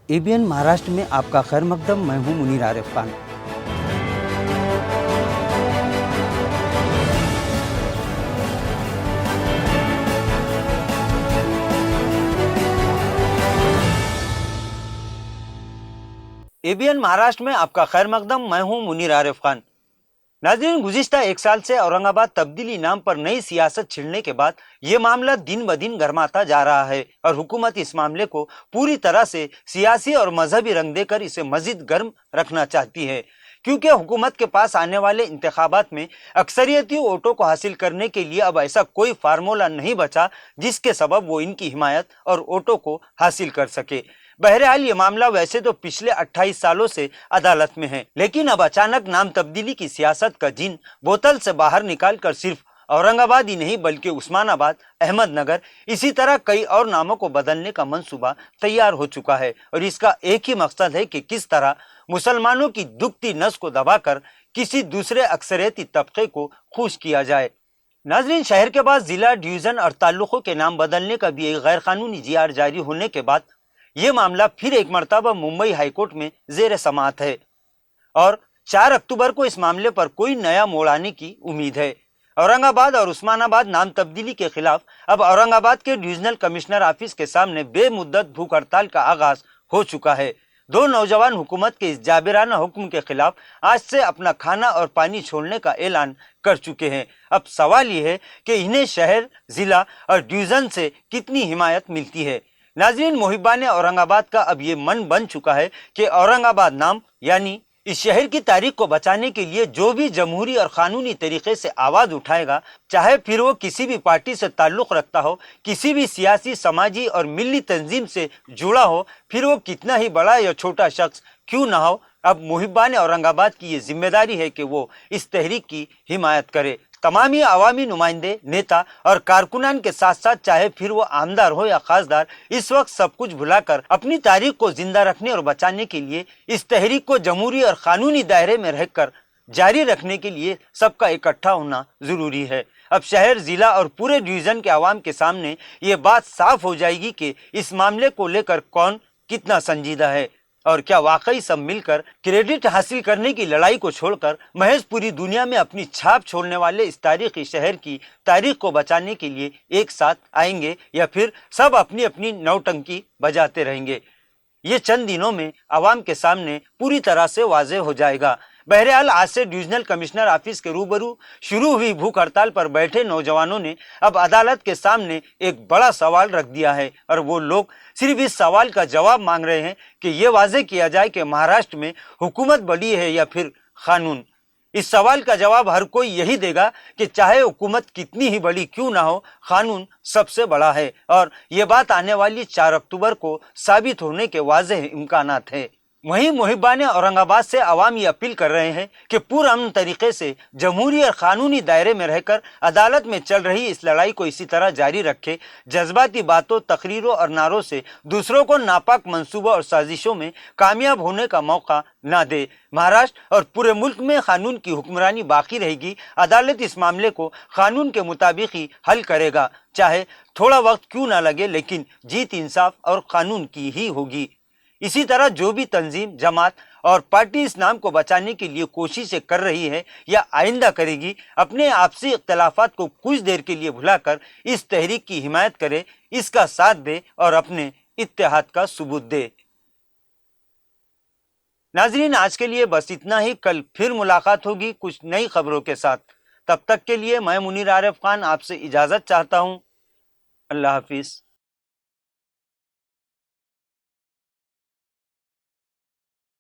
ABN Maharashtra में आपका खैर मकदम। मैं हूं मुनीर आरिफ खान। एबीएन महाराष्ट्र में आपका खैर मकदम। मैं हूं मुनीर आरिफ खान। नाज़रीन, गुज़िश्ता एक साल से औरंगाबाद तब्दीली नाम पर नई सियासत छिड़ने के बाद ये मामला दिन ब दिन गर्माता जा रहा है और हुकूमत इस मामले को पूरी तरह से सियासी और मजहबी रंग देकर इसे मजीद गर्म रखना चाहती है, क्योंकि हुकूमत के पास आने वाले इंतखाबात में अक्सरियती वोटों को हासिल करने के लिए अब ऐसा कोई फार्मूला नहीं बचा जिसके सबब वो इनकी हिमायत और वोटों को हासिल कर सके। बहरहाल ये मामला वैसे तो पिछले 28 सालों से अदालत में है, लेकिन अब अचानक नाम तब्दीली की सियासत का जिन बोतल से बाहर निकालकर सिर्फ औरंगाबाद ही नहीं बल्कि उस्मानाबाद, अहमदनगर, इसी तरह कई और नामों को बदलने का मंसूबा तैयार हो चुका है और इसका एक ही मकसद है कि किस तरह मुसलमानों की दुखती नस को दबाकर किसी दूसरे अक्सरियती तबके को खुश किया जाए। नाजरीन, शहर के बाद जिला, डिवीजन और ताल्लुकों के नाम बदलने का भी एक गैर कानूनी जीआर जारी होने के बाद ये मामला फिर एक मरतबा मुंबई हाईकोर्ट में जेर समाअत है और 4 अक्टूबर को इस मामले पर कोई नया मोड़ आने की उम्मीद है। औरंगाबाद और उस्मानाबाद नाम तब्दीली के खिलाफ अब औरंगाबाद के डिविजनल कमिश्नर ऑफिस के सामने बेमुद्दत भूख हड़ताल का आगाज हो चुका है। 2 नौजवान हुकूमत के इस जाबिराना हुक्म के खिलाफ आज से अपना खाना और पानी छोड़ने का ऐलान कर चुके हैं। अब सवाल ये है कि इन्हें शहर, जिला और डिवीजन से कितनी हिमायत मिलती है। नाज़रीन, मुहिब्बान औरंगाबाद का अब ये मन बन चुका है कि औरंगाबाद नाम यानी इस शहर की तारीख को बचाने के लिए जो भी जमहूरी और कानूनी तरीके से आवाज उठाएगा, चाहे फिर वो किसी भी पार्टी से ताल्लुक रखता हो, किसी भी सियासी, समाजी और मिली तंजीम से जुड़ा हो, फिर वो कितना ही बड़ा या छोटा शख्स क्यों ना हो, अब मुहिब्बान औरंगाबाद की ये जिम्मेदारी है कि वो इस तहरीक की हिमायत करे। तमामी अवामी नुमाइंदे, नेता और कारकुनान के साथ साथ चाहे फिर वो आमदार हो या खासदार, इस वक्त सब कुछ भुलाकर अपनी तारीख को जिंदा रखने और बचाने के लिए इस तहरीक को जमहूरी और कानूनी दायरे में रहकर जारी रखने के लिए सबका इकट्ठा होना जरूरी है। अब शहर, जिला और पूरे डिवीजन के अवाम के सामने ये बात साफ हो जाएगी कि इस मामले को लेकर कौन कितना संजीदा है और क्या वाकई सब मिलकर क्रेडिट हासिल करने की लड़ाई को छोड़कर महज पूरी दुनिया में अपनी छाप छोड़ने वाले इस तारीखी शहर की तारीख को बचाने के लिए एक साथ आएंगे या फिर सब अपनी अपनी नौटंकी बजाते रहेंगे। ये चंद दिनों में आवाम के सामने पूरी तरह से वाज़ेह हो जाएगा। बहरहाल आज से डिविजनल कमिश्नर ऑफिस के रूबरू शुरू हुई भूख हड़ताल पर बैठे नौजवानों ने अब अदालत के सामने एक बड़ा सवाल रख दिया है और वो लोग सिर्फ इस सवाल का जवाब मांग रहे हैं कि ये वाज़ेह किया जाए कि महाराष्ट्र में हुकूमत बड़ी है या फिर कानून। इस सवाल का जवाब हर कोई यही देगा कि चाहे हुकूमत कितनी ही बड़ी क्यों ना हो, कानून सबसे बड़ा है और ये बात आने वाली 4 अक्टूबर को साबित होने के वाज़ेह इम्कानात है। वहीं मुहिब्बान औरंगाबाद से अवाम ये अपील कर रहे हैं कि पुरअमन तरीके से जमहूरी और कानूनी दायरे में रहकर अदालत में चल रही इस लड़ाई को इसी तरह जारी रखे, जज्बाती बातों, तकरीरों और नारों से दूसरों को नापाक मंसूबों और साजिशों में कामयाब होने का मौका ना दे। महाराष्ट्र और पूरे मुल्क में कानून की हुक्मरानी बाकी रहेगी। अदालत इस मामले को कानून के मुताबिक ही हल करेगा, चाहे थोड़ा वक्त क्यों ना लगे, लेकिन जीत इंसाफ और कानून की ही होगी। इसी तरह जो भी तंजीम, जमात और पार्टी इस नाम को बचाने के लिए कोशिशें कर रही है या आइंदा करेगी, अपने आपसी इख्तलाफात को कुछ देर के लिए भुलाकर इस तहरीक की हिमायत करे, इसका साथ दे और अपने इत्तेहाद का सबूत दे। नाजरीन, आज के लिए बस इतना ही। कल फिर मुलाकात होगी कुछ नई खबरों के साथ। तब तक के लिए मैं मुनीर आरिफ खान आपसे इजाज़त चाहता हूँ। अल्लाह हाफिज़।